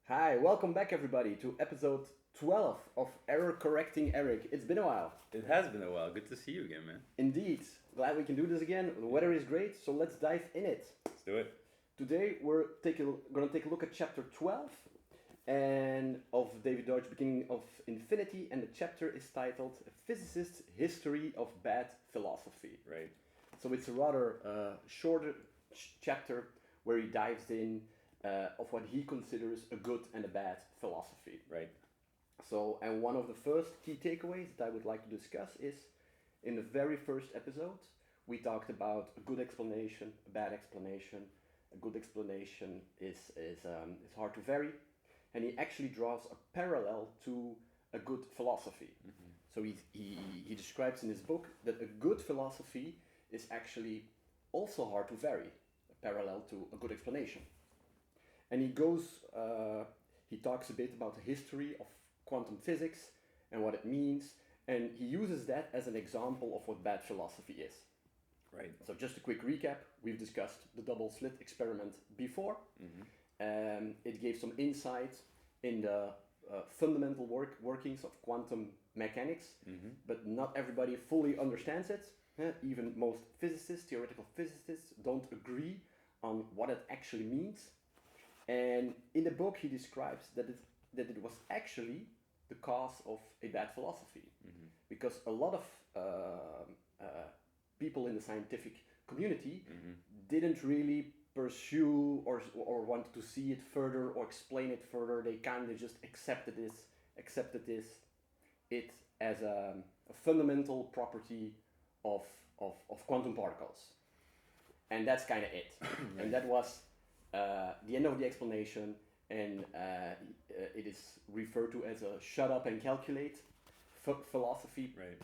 Hi, welcome back everybody to episode 12 of Error Correcting Erik. It's been a while. It has been a while. Good to see you again, man. Indeed. Glad we can do this again. The weather is great, so let's dive in it. Let's do it. Today we're going to take a look at chapter 12 and of David Deutsch, Beginning of Infinity, and the chapter is titled A Physicist's History of Bad Philosophy. Right. So it's a rather shorter chapter where he dives in of what he considers a good and a bad philosophy. Right. So, and one of the first key takeaways that I would like to discuss is in the very first episode, we talked about a good explanation, a bad explanation. A good explanation is hard to vary, and he actually draws a parallel to a good philosophy. Mm-hmm. So he describes in his book that a good philosophy is actually also hard to vary, a parallel to a good explanation. And he talks a bit about the history of quantum physics and what it means, and he uses that as an example of what bad philosophy is. Right. So just a quick recap, we've discussed the double slit experiment before. Mm-hmm. It gave some insight in the fundamental workings of quantum mechanics, Mm-hmm. but not everybody fully understands it. Even most physicists, theoretical physicists, don't agree on what it actually means. And in the book, he describes that it was actually the cause of a bad philosophy, Mm-hmm. because a lot of people in the scientific community Mm-hmm. didn't really pursue or wanted to see it further or explain it further. They kind of just accepted it as a fundamental property of quantum particles, and that's kind of it. Right. And that was the end of the explanation, and it is referred to as a shut up and calculate philosophy. Right.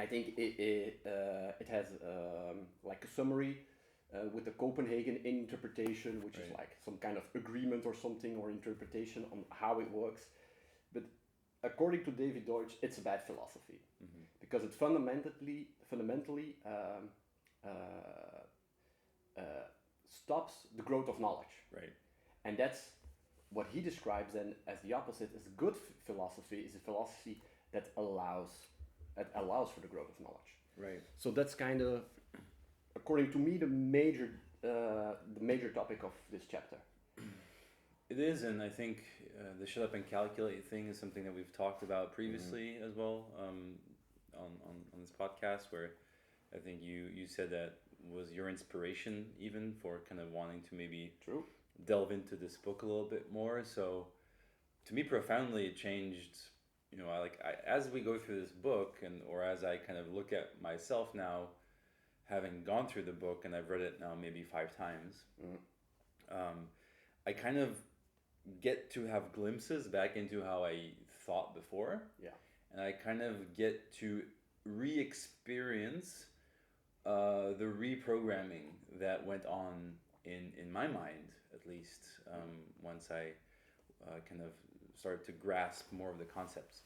I think it has like a summary with the Copenhagen interpretation, which is Right. like some kind of agreement or something, or interpretation on how it works. But according to David Deutsch, it's a bad philosophy, Mm-hmm. because it fundamentally stops the growth of knowledge. Right. And that's what he describes then as the opposite. As good philosophy is a philosophy that allows for the growth of knowledge. Right. So that's kind of, according to me, the major topic of this chapter. It is, and I think the shut up and calculate thing is something that we've talked about previously as well on this podcast, where I think you said that was your inspiration even for kind of wanting to maybe True. delve into this book a little bit more. So to me, profoundly, it changed. As we go through this book, or as I kind of look at myself now, having gone through the book, and I've read it now maybe 5 times, I kind of get to have glimpses back into how I thought before. Yeah. And I kind of get to re-experience the reprogramming that went on in my mind, at least, once I kind of started to grasp more of the concepts.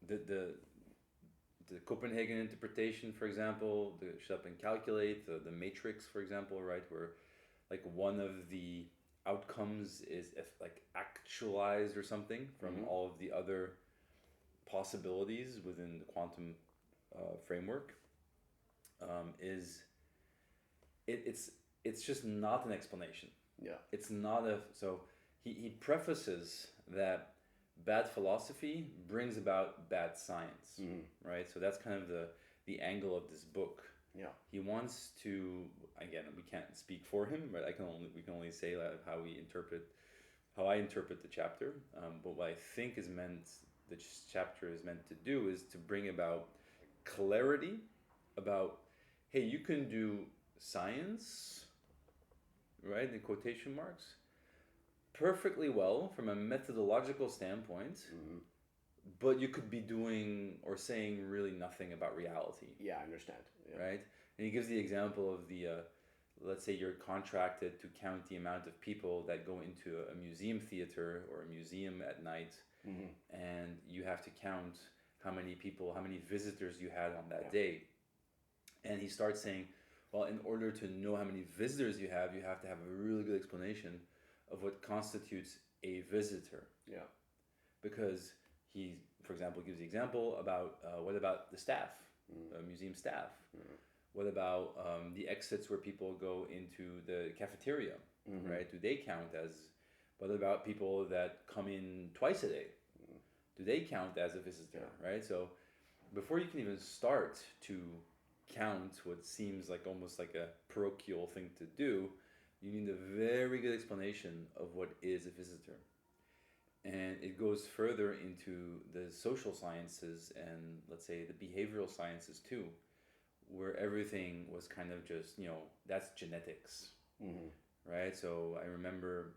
The Copenhagen interpretation, for example, the shut up and calculate, the matrix, for example, right, where like one of the outcomes is like actualized or something from all of the other possibilities within the quantum framework, it's just not an explanation. Yeah. It's not so he prefaces that bad philosophy brings about bad science, right? So that's kind of the angle of this book. Yeah. He wants to, again, we can't speak for him, but we can only say how I interpret the chapter. But what I think the chapter is meant to do is to bring about clarity about, hey, you can do science, right, in quotation marks, perfectly well from a methodological standpoint, but you could be doing or saying really nothing about reality. Yeah, I understand. Yeah. Right? And he gives the example of let's say you're contracted to count the amount of people that go into a museum theater or a museum at night, and you have to count how many visitors you had on that day. And he starts saying, well, in order to know how many visitors you have to have a really good explanation of what constitutes a visitor. Yeah. Because he, for example, gives the example about what about the staff, museum staff? What about the exits where people go into the cafeteria, right? Do they count as? What about people that come in twice a day? Do they count as a visitor, right? So before you can even start to count what seems like almost like a parochial thing to do, you need a very good explanation of what is a visitor. And it goes further into the social sciences and, let's say, the behavioral sciences too, where everything was kind of just, that's genetics, right? So I remember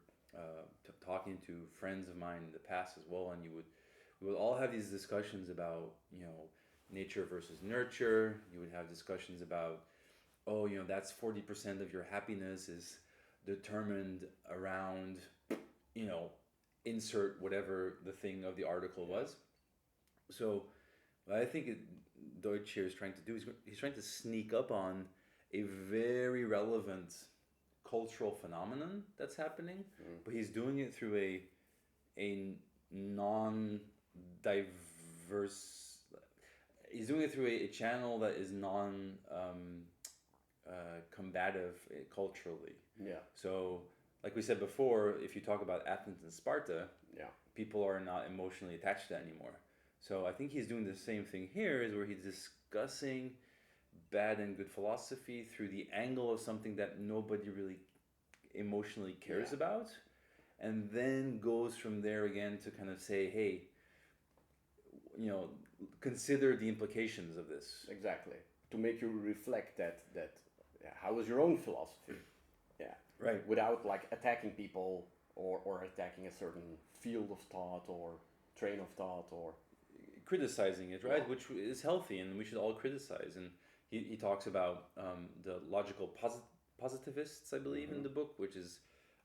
talking to friends of mine in the past as well, and we would all have these discussions about, nature versus nurture. You would have discussions about, that's 40% of your happiness is determined around, insert whatever the thing of the article was. So what I think Deutsch here is trying to do is he's trying to sneak up on a very relevant cultural phenomenon that's happening, but he's doing it through a non-diverse. He's doing it through a channel that is combative culturally. Yeah. So, like we said before, if you talk about Athens and Sparta, people are not emotionally attached to that anymore. So I think he's doing the same thing here, is where he's discussing bad and good philosophy through the angle of something that nobody really emotionally cares about, and then goes from there again to kind of say, hey, consider the implications of this. Exactly. To make you reflect that how is your own philosophy? Yeah. Right. Without like attacking people or attacking a certain field of thought or train of thought or criticizing it, right? Which is healthy, and we should all criticize. And he talks about the logical positivists, I believe, in the book, which is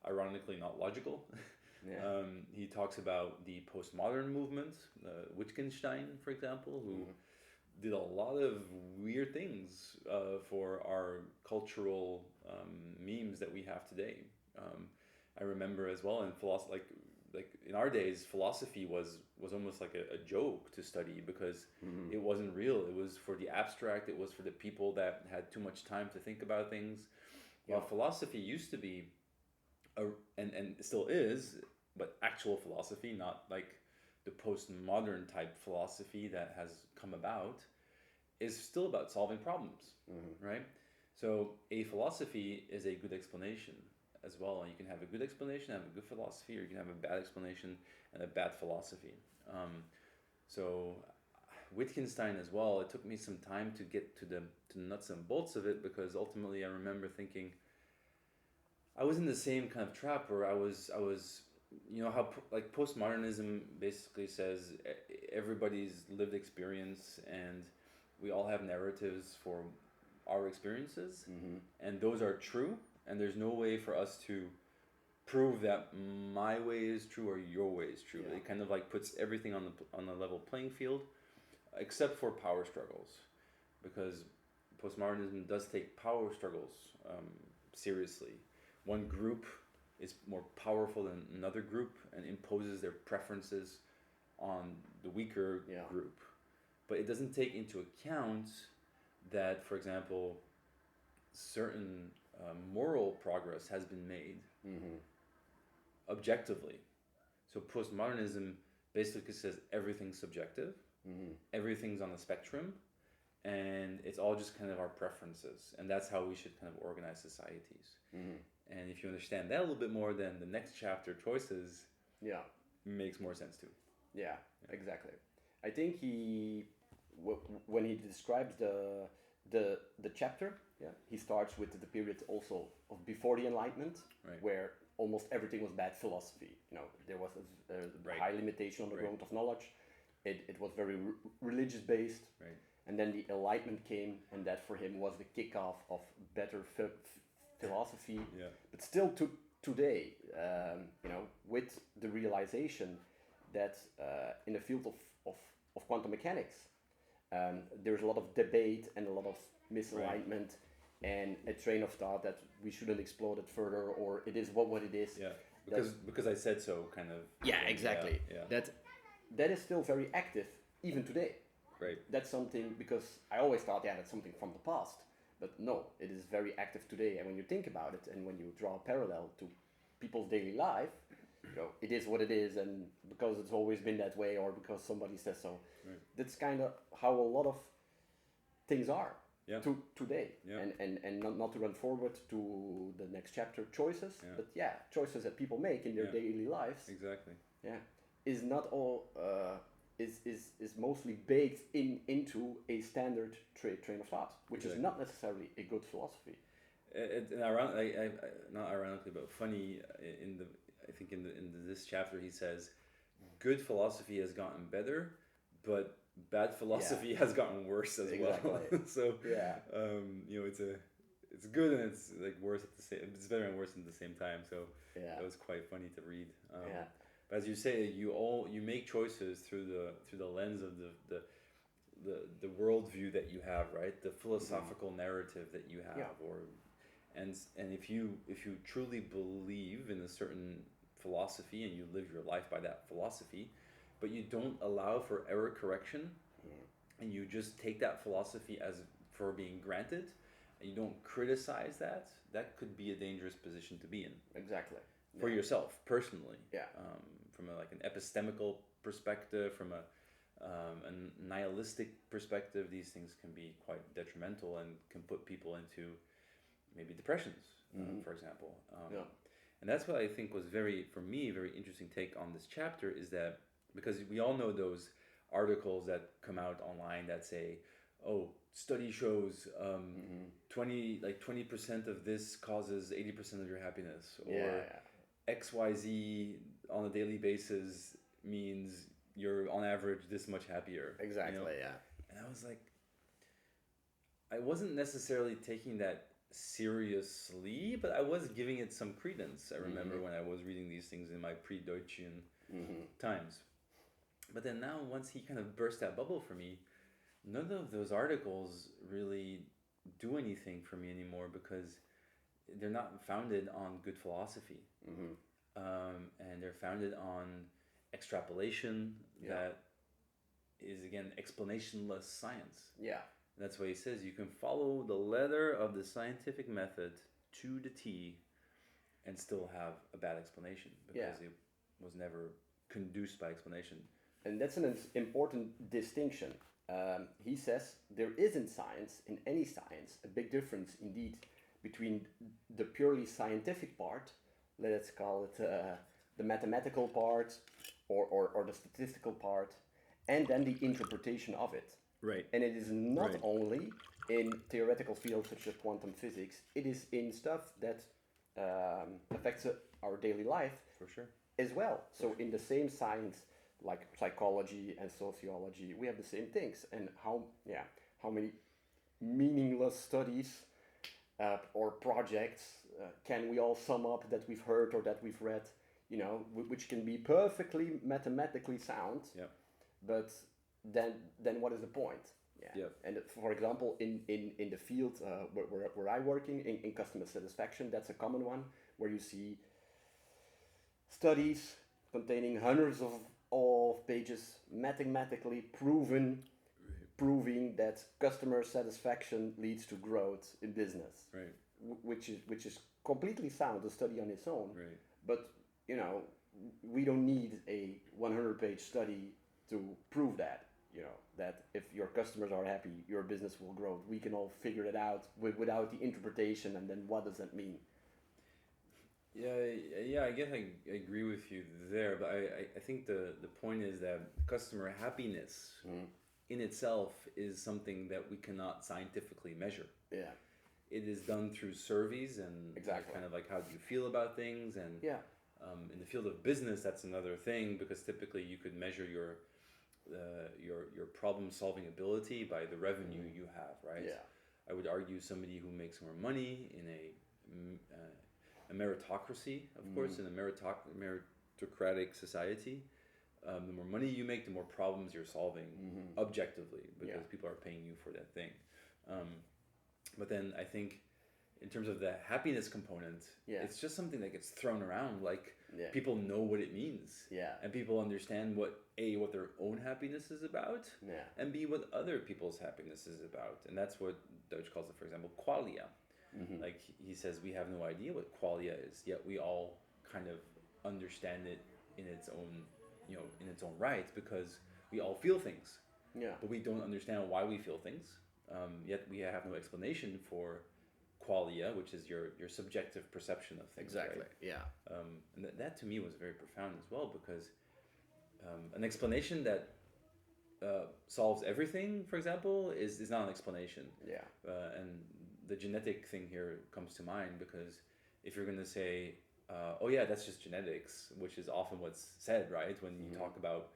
ironically not logical. He talks about the postmodern movement, Wittgenstein, for example, who did a lot of weird things for our cultural memes that we have today. I remember as well in philosophy, like in our days, philosophy was almost like a joke to study, because it wasn't real. It was for the abstract. It was for the people that had too much time to think about things. While philosophy used to be, and still is, but actual philosophy, not like the postmodern type philosophy that has come about, is still about solving problems, right? So a philosophy is a good explanation as well. And you can have a good explanation, have a good philosophy, or you can have a bad explanation and a bad philosophy. So Wittgenstein as well, it took me some time to get to the nuts and bolts of it, because ultimately I remember thinking I was in the same kind of trap where I was how like postmodernism basically says everybody's lived experience, and we all have narratives for our experiences, and those are true, and there's no way for us to prove that my way is true or your way is true. It kind of like puts everything on a level playing field, except for power struggles, because postmodernism does take power struggles seriously. One group is more powerful than another group and imposes their preferences on the weaker group. But it doesn't take into account that, for example, certain moral progress has been made objectively. So postmodernism basically says everything's subjective, everything's on the spectrum, and it's all just kind of our preferences, and that's how we should kind of organize societies. And if you understand that a little bit more, then the next chapter, choices, makes more sense too. Yeah, exactly. I think when he describes the chapter, he starts with the period also of before the Enlightenment, where almost everything was bad philosophy. There was a high limitation on the growth of knowledge. It was very religious based. And then the Enlightenment came, and that for him was the kickoff of better philosophy. But still to today, with the realization that in the field of quantum mechanics, there's a lot of debate and a lot of misalignment and a train of thought that we shouldn't explode it further, or it is what it is. Yeah, because I said so, kind of. Yeah, exactly. Yeah. That is still very active even today. Right. That's something, because I always thought, that's something from the past, but no, it is very active today. And when you think about it, and when you draw a parallel to people's daily life, it is what it is, and because it's always been that way, or because somebody says so. Right. That's kind of how a lot of things are today. Yeah. And not to run forward to the next chapter, choices, but choices that people make in their daily lives. Exactly. Yeah, is not all is mostly baked into a standard train of thought, which is not necessarily a good philosophy. Not ironically, but funny. I think in this chapter he says, good philosophy has gotten better, but bad philosophy has gotten worse as well. So it's good and it's like worse at the same. It's better and worse at the same time. So it was quite funny to read. But as you say, you make choices through the lens of the worldview that you have, right? The philosophical narrative that you have, and if you truly believe in a certain philosophy and you live your life by that philosophy, but you don't allow for error correction, and you just take that philosophy as for being granted, and you don't criticize that could be a dangerous position to be in. Exactly. For yourself personally. Yeah. From an epistemical perspective, from a nihilistic perspective, these things can be quite detrimental and can put people into maybe depressions, for example. And that's what I think was very interesting take on this chapter, is that because we all know those articles that come out online that say, oh, study shows 20% of this causes 80% of your happiness, or XYZ on a daily basis means you're on average this much happier. Exactly, And I was like, I wasn't necessarily taking that seriously, but I was giving it some credence. I remember when I was reading these things in my pre-Deutschian times. But then now, once he kind of burst that bubble for me, none of those articles really do anything for me anymore, because they're not founded on good philosophy. And they're founded on extrapolation that is, again, explanationless science. That's why he says you can follow the letter of the scientific method to the T and still have a bad explanation, because it was never conduced by explanation. And that's an important distinction. He says there is in any science, a big difference indeed between the purely scientific part, let's call it the mathematical part or the statistical part, and then the interpretation of it. Right. And it is not only in theoretical fields such as quantum physics, it is in stuff that affects our daily life as well. So in the same science, like psychology and sociology, we have the same things. And how many meaningless studies or projects can we all sum up that we've heard or that we've read, which can be perfectly mathematically sound, but then what is the point? And for example, in the field where I'm working, in customer satisfaction, that's a common one, where you see studies containing hundreds of pages mathematically proving that customer satisfaction leads to growth in business, which is completely sound, a study on its own. But we don't need a 100-page study to prove that. That if your customers are happy, your business will grow. We can all figure it out without the interpretation, and then what does that mean? Yeah, I guess I agree with you there, but I think the point is that customer happiness in itself is something that we cannot scientifically measure. It is done through surveys and kind of like, how do you feel about things, and in the field of business, that's another thing, because typically you could measure your problem solving ability by the revenue you have, right? I would argue somebody who makes more money in a meritocracy, of course, in a meritocratic society, the more money you make, the more problems you're solving objectively, because people are paying you for that thing. But then I think in terms of the happiness component, it's just something that gets thrown around. Like people know what it means, and people understand what their own happiness is about, and B, what other people's happiness is about, and that's what Deutsch calls it, for example, qualia. Like he says, we have no idea what qualia is, yet we all kind of understand it in its own, in its own right, because we all feel things. But we don't understand why we feel things. Yet we have no explanation for qualia, which is your subjective perception of things. Exactly. Right? And that to me was very profound as well, because an explanation that solves everything, for example, is not an explanation. And the genetic thing here comes to mind, because if you're going to say, oh yeah, that's just genetics, which is often what's said, right? When you talk about,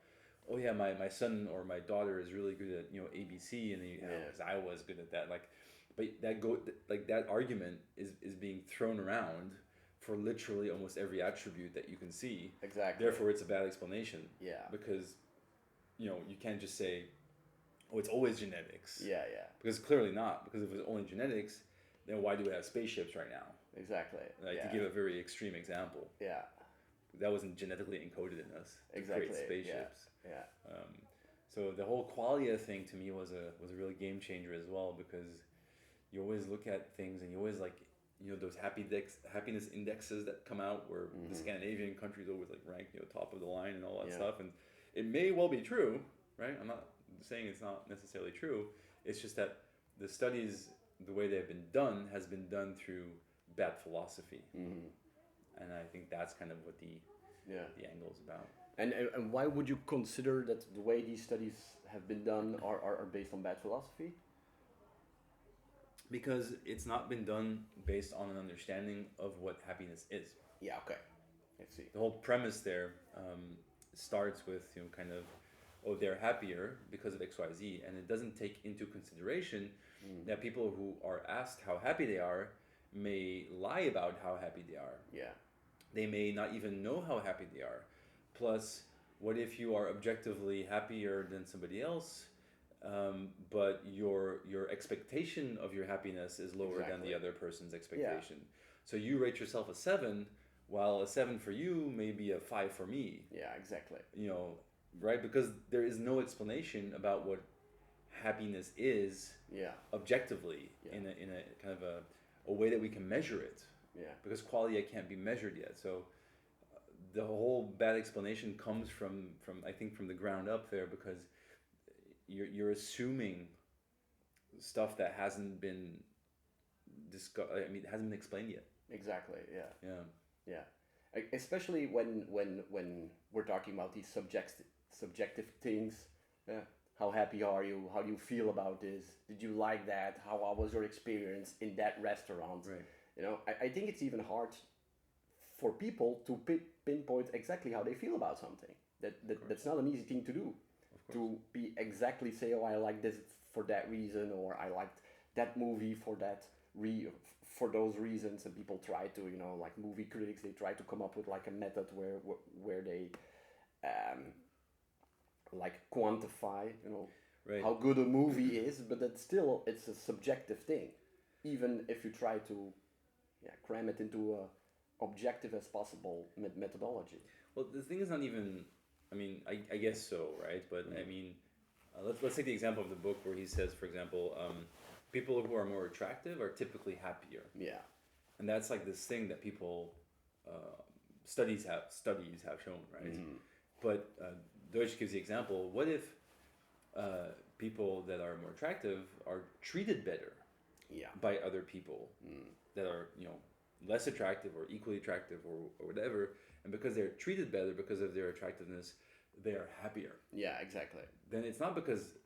oh yeah, my son or my daughter is really good at ABC, and because I was good at that, but that argument is being thrown around for literally almost every attribute that you can see. Exactly. Therefore, it's a bad explanation. Because you can't just say, oh, it's always genetics. Because clearly not. Because if it's only genetics, then why do we have spaceships right now? Exactly. To give a very extreme example. That wasn't genetically encoded in us to create spaceships. So the whole qualia thing to me was a really game changer as well, because you always look at things and you always those happiness indexes that come out where the Scandinavian countries always rank top of the line and all that stuff, and it may well be true, right? I'm not saying it's not necessarily true. It's just that the studies, the way they've been done, has been done through bad philosophy, and I think that's kind of what the angle is about. And why would you consider that the way these studies have been done are based on bad philosophy? Because it's not been done based on an understanding of what happiness is. Okay. I see. The whole premise there starts with they're happier because of XYZ, and it doesn't take into consideration that people who are asked how happy they are may lie about how happy they are. They may not even know how happy they are. Plus, what if you are objectively happier than somebody else, but your expectation of your happiness is lower than the other person's expectation? So you rate yourself a 7, while a 7 for you may be a 5 for me. Exactly. Right? Because there is no explanation about what happiness is objectively in a kind of a way that we can measure it. Because qualia can't be measured yet. So the whole bad explanation comes from I think from the ground up there, because you're assuming stuff that hasn't been discussed. I mean, it hasn't been explained yet. Exactly. Especially when we're talking about these subjective things. How happy are you? How do you feel about this? Did you like that? How was your experience in that restaurant? Right. I think it's even hard for people to pinpoint exactly how they feel about something. That's not an easy thing to do. To be exactly say, oh, I like this for that reason, or I liked that movie for for those reasons. And people try to, like movie critics, they try to come up with like a method where they like quantify, how good a movie is, but it's a subjective thing, even if you try to cram it into a objective as possible methodology. Well, the thing is not even, I mean, I guess so, right? But I mean, let's take the example of the book where he says, for example, people who are more attractive are typically happier. And that's like this thing that people, studies have shown, right? But Deutsch gives the example, what if people that are more attractive are treated better by other people that are, less attractive or equally attractive or whatever, and because they're treated better because of their attractiveness, they are happier. Exactly. Then it's not because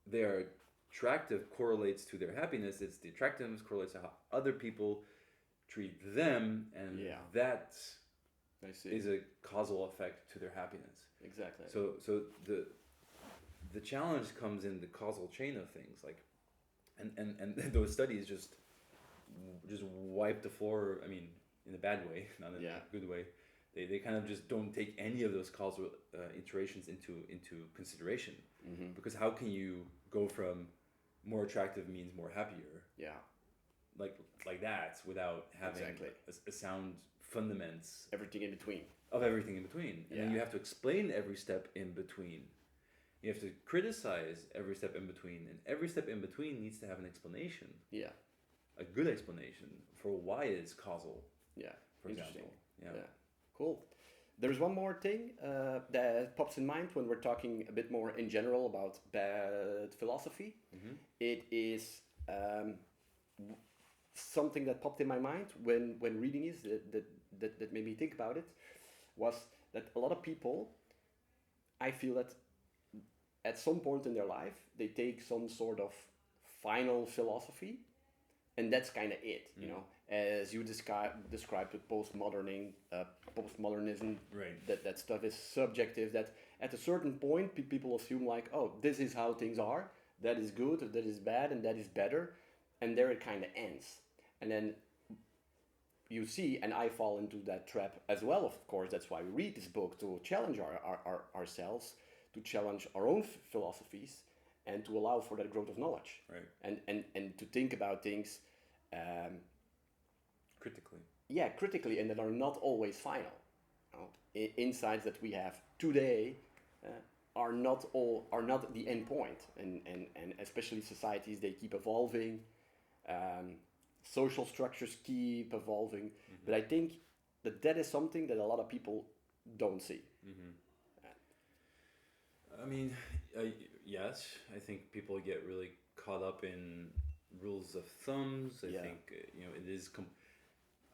they are attractive correlates to their happiness, it's the attractiveness correlates to how other people treat them, and that is a causal effect to their happiness. Exactly. So the challenge comes in the causal chain of things, like, and those studies just wipe the floor. I mean, in a bad way, not in a good way. They kind of just don't take any of those causal iterations into consideration, because how can you go from more attractive means more happier? like that without having Exactly. a sound fundaments Everything in between. of everything in between. And then you have to explain every step in between. You have to criticize every step in between, and every step in between needs to have an explanation. Yeah. A good explanation for why it's causal. Yeah. For Interesting. example. Yeah. Cool. There's one more thing that pops in mind when we're talking a bit more in general about bad philosophy. Mm-hmm. It is something that popped in my mind when reading this that made me think about it, was that a lot of people, I feel that at some point in their life they take some sort of final philosophy, and that's kind of it, you know, as you described with postmodernism. Right. That stuff is subjective, that at a certain point people assume like, oh, this is how things are, that is good, that is bad, and that is better, and there it kind of ends. And then you see, and I fall into that trap as well, of course. That's why we read this book, to challenge ourselves, to challenge our own philosophies, and to allow for that growth of knowledge. Right. And to think about things critically. Yeah, critically, and that are not always final. You know? Insights that we have today are not the end point, and especially societies, they keep evolving. Social structures keep evolving, but I think that is something that a lot of people don't see. I mean, yes, I think people get really caught up in rules of thumbs. I think it is.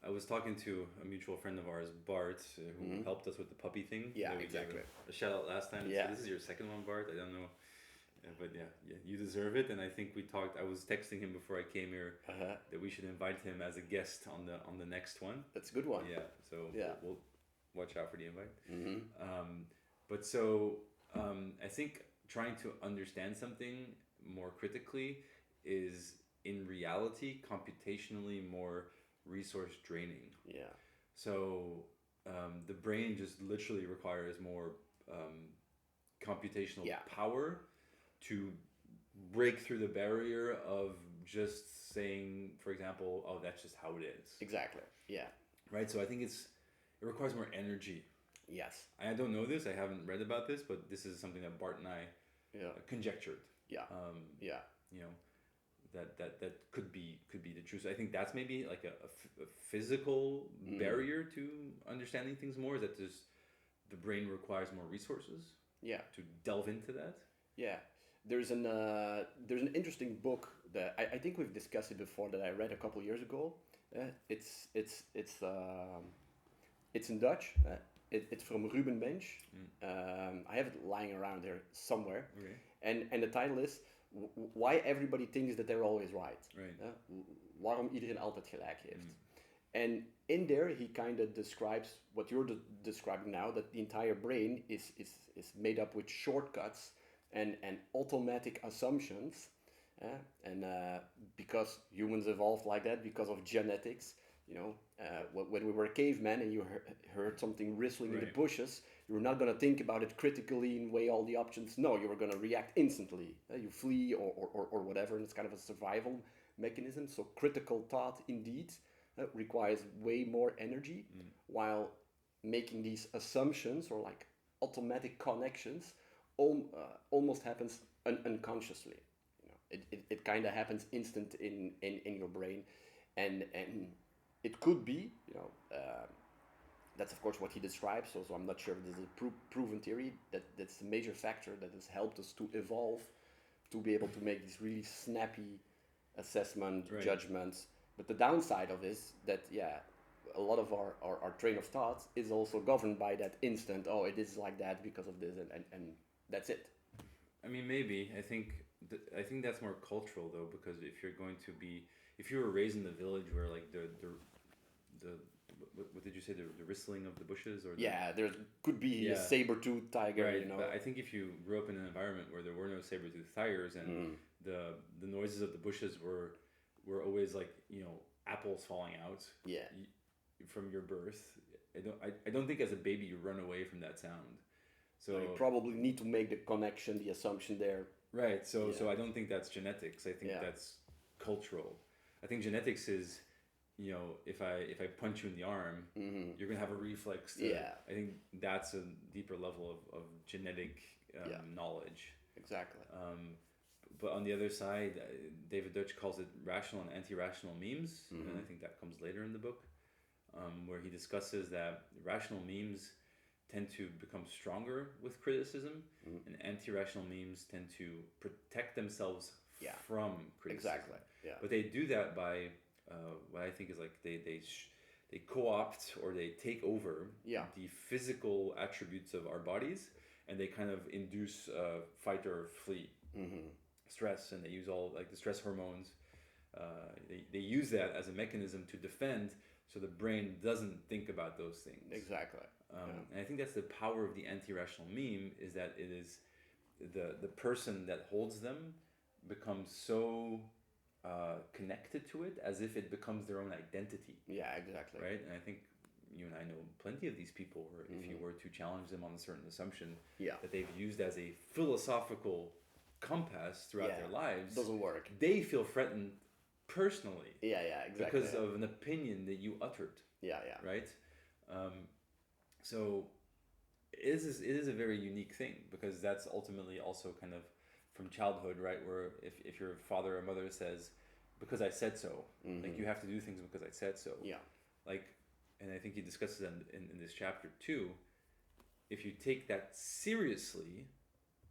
I was talking to a mutual friend of ours, Bart, who helped us with the puppy thing. Yeah, that we exactly. gave a shout out last time. Yeah. So this is your second one, Bart. I don't know. But yeah, you deserve it. And I think we talked. I was texting him before I came here that we should invite him as a guest on the next one. That's a good one. Yeah. So we'll watch out for the invite. But I think trying to understand something more critically is in reality computationally more resource draining. Yeah. So the brain just literally requires more computational power to break through the barrier of just saying, for example, oh, that's just how it is. Exactly. Yeah. Right. So I think it requires more energy. Yes. I don't know this. I haven't read about this, but this is something that Bart and I conjectured. Yeah. You know, that could be the truth. I think that's maybe like a physical barrier to understanding things more. Is that the brain requires more resources. Yeah. To delve into that. Yeah. There's an interesting book that I think we've discussed it before, that I read a couple years ago. It's in Dutch. It's from Ruben Bench. I have it lying around there somewhere. Okay. And the title is Why Everybody Thinks That They're Always Right. Right. Waarom iedereen altijd gelijk heeft. And in there he kind of describes what you're describing now, that the entire brain is made up with shortcuts and automatic assumptions, and because humans evolved like that because of genetics, you know, when we were cavemen and you heard something rustling in the bushes, you were not going to think about it critically and weigh all the options. No, you were going to react instantly. You flee or whatever, and it's kind of a survival mechanism. So critical thought indeed requires way more energy, while making these assumptions or like automatic connections almost happens unconsciously. You know, it kind of happens instant in your brain, and it could be, you know, that's of course what he describes. So I'm not sure if this is a proven theory, that's a major factor that has helped us to evolve, to be able to make these really snappy assessment judgments. But the downside of this, that a lot of our train of thought is also governed by that instant, oh, it is like that because of this, and that's it. I mean, maybe. I think that's more cultural though, because if you were raised in the village where like the what did you say, the rustling of the bushes, or there could be a saber-toothed tiger, right? You know. But I think if you grew up in an environment where there were no saber-toothed tigers and the noises of the bushes were always like, you know, apples falling out from your birth, I don't think as a baby you run away from that sound. So you probably need to make the connection, the assumption there. Right. So I don't think that's genetics. I think that's cultural. I think genetics is, if I punch you in the arm, you're gonna have a reflex. I think that's a deeper level of genetic knowledge. Exactly. But on the other side, David Deutsch calls it rational and anti-rational memes, and I think that comes later in the book, where he discusses that rational memes tend to become stronger with criticism, and anti-rational memes tend to protect themselves from criticism. Exactly. Yeah. But they do that by what I think is like they co-opt or they take over the physical attributes of our bodies, and they kind of induce fight or flee, stress, and they use all like the stress hormones. They use that as a mechanism to defend, so the brain doesn't think about those things. Exactly. And I think that's the power of the anti-rational meme, is that it is the person that holds them becomes so connected to it as if it becomes their own identity. Yeah, exactly. Right? And I think you and I know plenty of these people where if you were to challenge them on a certain assumption that they've used as a philosophical compass throughout their lives, doesn't work. They feel threatened personally. Yeah, exactly. Because of an opinion that you uttered. Yeah. Right? So it is a very unique thing, because that's ultimately also kind of from childhood, right? Where if your father or mother says, because I said so, like you have to do things because I said so. Yeah. Like, and I think he discusses that in this chapter too. If you take that seriously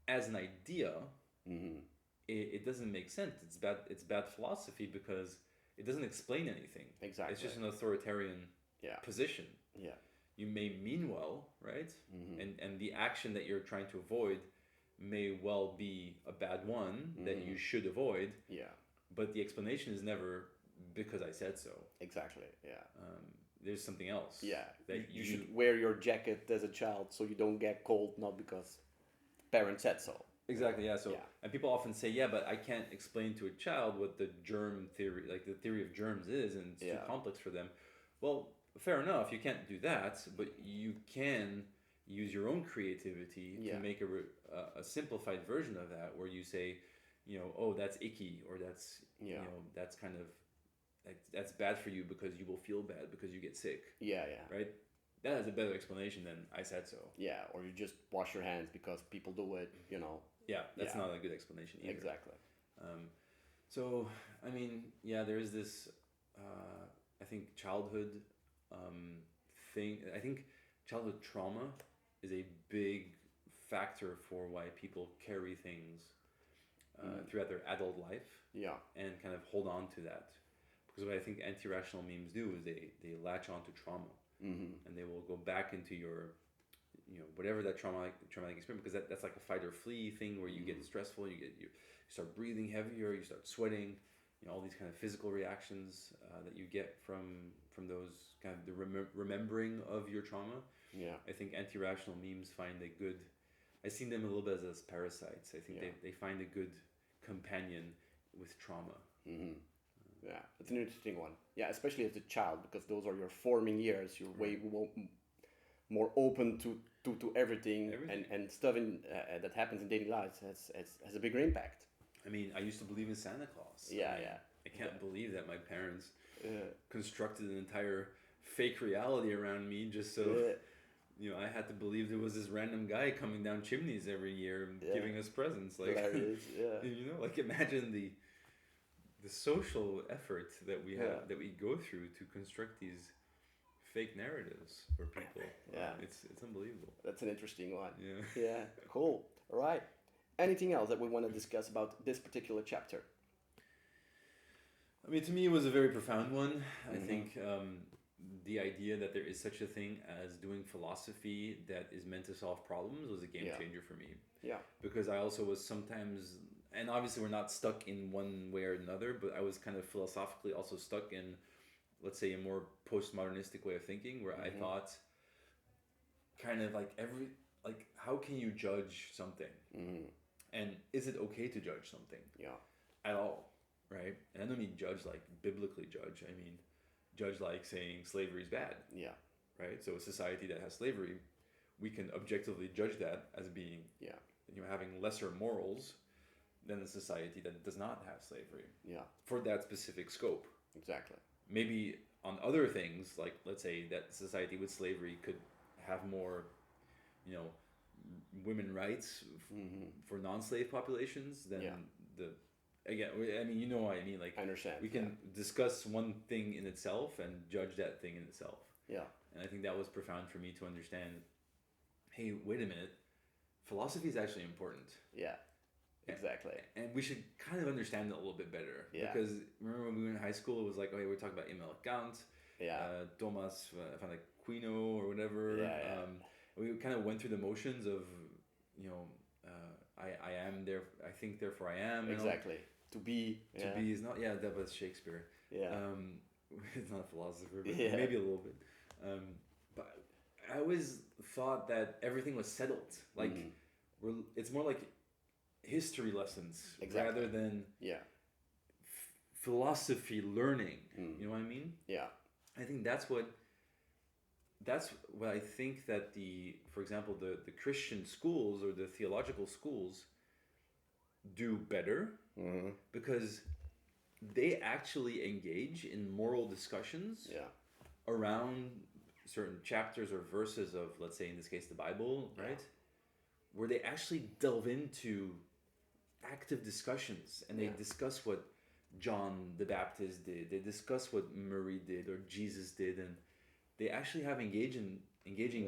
as an idea, it doesn't make sense. It's bad philosophy because it doesn't explain anything. Exactly. It's just an authoritarian position. Yeah. You may mean well, right? And the action that you're trying to avoid may well be a bad one that you should avoid. Yeah. But the explanation is never because I said so. Exactly. Yeah. There's something else. Yeah. That you should wear your jacket as a child so you don't get cold, not because parents said so. Exactly. Yeah. So and people often say, yeah, but I can't explain to a child what the germ theory, like the theory of germs, is, and it's too complex for them. Well, fair enough. You can't do that, but you can use your own creativity to make a simplified version of that, where you say, oh, that's icky, or that's that's kind of like that's bad for you because you will feel bad because you get sick. Yeah. Right. That has a better explanation than I said so. Yeah, or you just wash your hands because people do it. Yeah, that's not a good explanation either. Exactly. So I mean, there is this. I think childhood thing. I think childhood trauma is a big factor for why people carry things throughout their adult life. Yeah. And kind of hold on to that, because what I think anti-rational memes do is they latch on to trauma, and they will go back into your, whatever that traumatic experience, because that's like a fight or flee thing where you get stressful, you start breathing heavier, you start sweating, all these kind of physical reactions that you get from those kind of the remembering of your trauma. Yeah. I think anti-rational memes find a good. I've seen them a little bit as parasites. I think they find a good companion with trauma. Yeah, it's an interesting one. Yeah, especially as a child, because those are your forming years. You're way more open to everything. And stuff that happens in daily life has a bigger impact. I mean, I used to believe in Santa Claus. I can't believe that my parents constructed an entire fake reality around me just so I had to believe there was this random guy coming down chimneys every year giving us presents. Like, like imagine the social effort that we have, that we go through to construct these fake narratives for people. It's unbelievable. That's an interesting one. Yeah. Cool. All right. Anything else that we want to discuss about this particular chapter? I mean, to me, it was a very profound one. I think the idea that there is such a thing as doing philosophy that is meant to solve problems was a game changer for me. Yeah. Because I also was sometimes, and obviously we're not stuck in one way or another, but I was kind of philosophically also stuck in, let's say, a more postmodernistic way of thinking, where I thought kind of like how can you judge something? And is it okay to judge something? Yeah. At all, right? And I don't mean judge like biblically judge. I mean judge like saying slavery is bad. Yeah. Right? So a society that has slavery, we can objectively judge that as being having lesser morals than a society that does not have slavery. Yeah. For that specific scope. Exactly. Maybe on other things, like let's say that society with slavery could have more, you know, women rights for non-slave populations than Yeah. the again. I mean, you know what I mean. Like I understand. we can discuss one thing in itself and judge that thing in itself. Yeah. And I think that was profound for me to understand. Hey, wait a minute. Philosophy is actually important. Yeah. Exactly. And we should kind of understand it a little bit better. Yeah. Because remember when we were in high school, it was like, okay, we're talking about Immanuel Kant, Thomas van Aquino or whatever. Yeah. We kind of went through the motions of, you know, I am there. I think therefore I am. Exactly. To be is not. Yeah, that was Shakespeare. Yeah. It's not a philosopher, but maybe a little bit. But I always thought that everything was settled. Like it's more like history lessons rather than philosophy learning. You know what I mean? Yeah. I think that's what I think that for example, the Christian schools or the theological schools do better because they actually engage in moral discussions around certain chapters or verses of, let's say in this case, the Bible, right? Where they actually delve into active discussions and they discuss what John the Baptist did, they discuss what Mary did or Jesus did, and they actually have engaging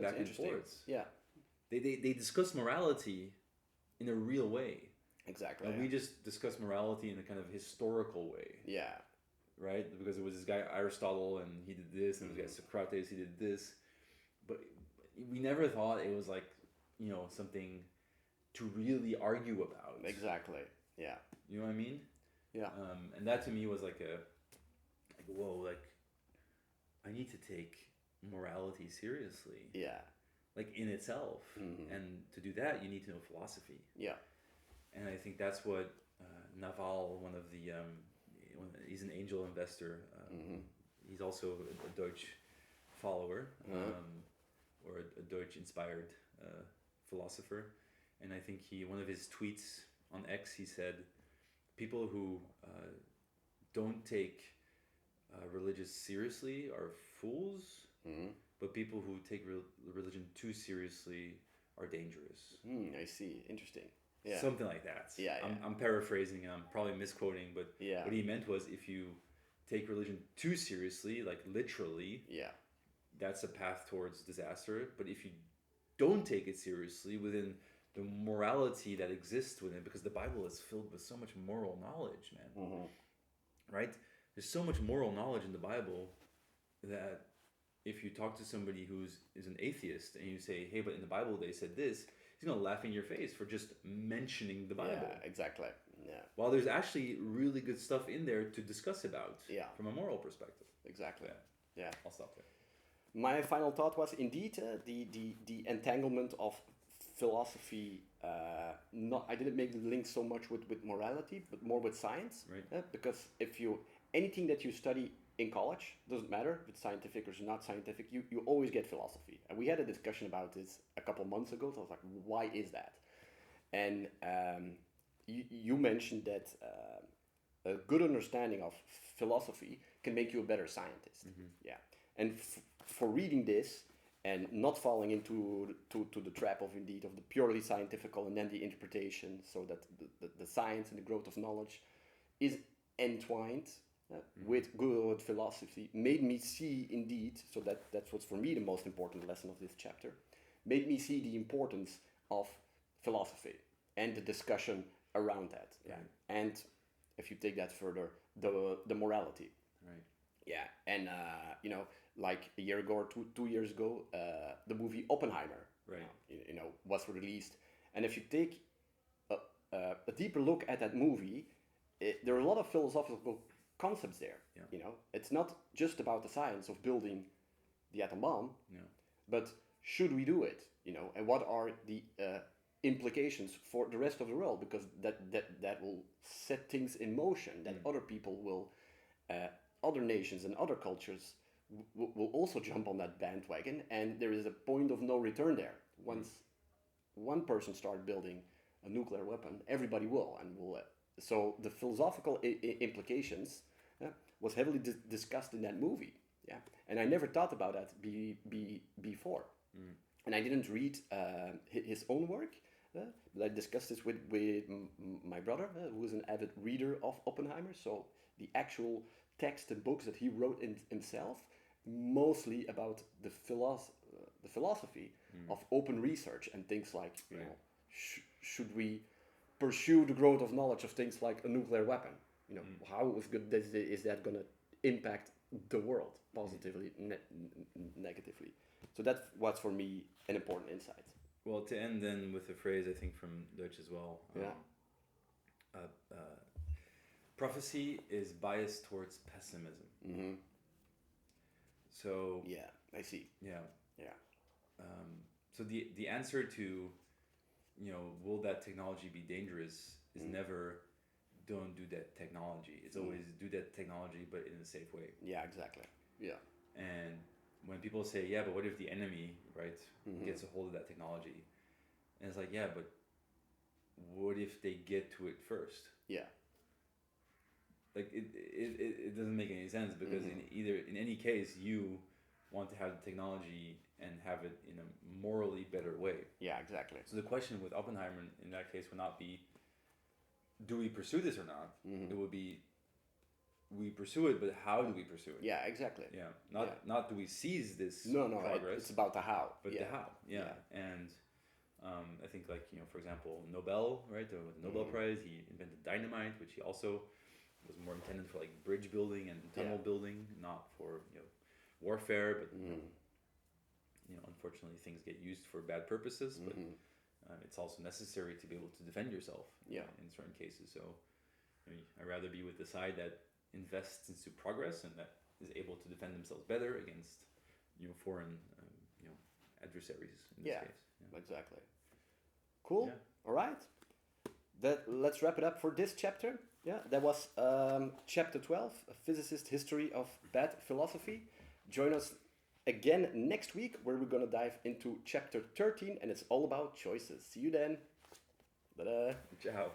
back and forth. Yeah. They discuss morality in a real way. Exactly. And we just discuss morality in a kind of historical way. Yeah. Right? Because it was this guy Aristotle and he did this, and this guy Socrates, he did this. But we never thought it was like, you know, something to really argue about. Exactly. Yeah. You know what I mean? Yeah. And that to me was like whoa, like I need to take morality seriously. Yeah. Like in itself. And to do that, you need to know philosophy. Yeah. And I think that's what Naval, one of the, he's an angel investor. He's also a Deutsch follower or a Deutsch inspired philosopher. And I think one of his tweets on X, he said, people who don't take religious seriously are fools, but people who take religion too seriously are dangerous. I see. Interesting. Yeah. Something like that. Yeah, I'm paraphrasing and I'm probably misquoting, but what he meant was if you take religion too seriously, like literally, that's a path towards disaster. But if you don't take it seriously within the morality that exists within it, because the Bible is filled with so much moral knowledge, man. Right? There's so much moral knowledge in the Bible that if you talk to somebody is an atheist and you say, hey, but in the Bible they said this, he's going to laugh in your face for just mentioning the Bible. Yeah, exactly. Yeah. While there's actually really good stuff in there to discuss about from a moral perspective. Exactly. Yeah. I'll stop there. My final thought was indeed the entanglement of philosophy. I didn't make the link so much with morality, but more with science. Right. Because anything that you study in college, doesn't matter if it's scientific or not scientific, you always get philosophy. And we had a discussion about this a couple months ago, so I was like, why is that? And you mentioned that a good understanding of philosophy can make you a better scientist. Yeah. And for reading this and not falling into the trap of the purely scientific and then the interpretation, so that the science and the growth of knowledge is entwined with good philosophy, made me see indeed, so that's what's for me the most important lesson of this chapter, made me see the importance of philosophy and the discussion around that. Yeah. And if you take that further, the morality. Right. Yeah. And like a year ago or 2 years ago, the movie Oppenheimer, was released. And if you take a deeper look at that movie, there are a lot of philosophical concepts there. It's not just about the science of building the atom bomb, but should we do it? And what are the implications for the rest of the world? Because that will set things in motion. That other people will, other nations and other cultures will also jump on that bandwagon, and there is a point of no return there. Once one person starts building a nuclear weapon, everybody will, and will. So the philosophical implications was heavily discussed in that movie. Yeah, and I never thought about that before. And I didn't read his own work, but I discussed this with my brother, who is an avid reader of Oppenheimer. So the actual text and books that he wrote himself, mostly about the philosophy of open research and things like, you know, should we pursue the growth of knowledge of things like a nuclear weapon? You know, how is that going to impact the world positively, negatively? So that's what's for me an important insight. Well, to end then with a phrase I think from Deutsch as well. Prophecy is biased towards pessimism. Mm-hmm. So yeah, I see. Yeah. Yeah. So the answer to, you know, will that technology be dangerous is never don't do that technology. It's always do that technology, but in a safe way. Yeah, exactly. Yeah. And when people say, yeah, but what if the enemy, right, gets a hold of that technology? And it's like, yeah, but what if they get to it first? Yeah. Like it doesn't make any sense because in any case you want to have the technology and have it in a morally better way. Yeah, exactly. So the question with Oppenheimer in that case would not be, do we pursue this or not? It would be, we pursue it, but how do we pursue it? Yeah, exactly. Yeah, not do we seize this progress? It's about the how. But the how, yeah. And I think, like, you know, for example, Nobel, right, the Nobel Prize, he invented dynamite, which he also was more intended for like bridge building and tunnel building, not for, you know, warfare. But you know, unfortunately, things get used for bad purposes. But it's also necessary to be able to defend yourself. In certain cases. So I mean, I'd rather be with the side that invests into progress and that is able to defend themselves better against, you know, foreign you know, adversaries in this case. Yeah. Exactly. Cool. Yeah. All right. Let's wrap it up for this chapter. Yeah, that was chapter 12, A Physicist History of Bad Philosophy. Join us again next week where we're going to dive into chapter 13 and it's all about choices. See you then. Ta-da. Ciao.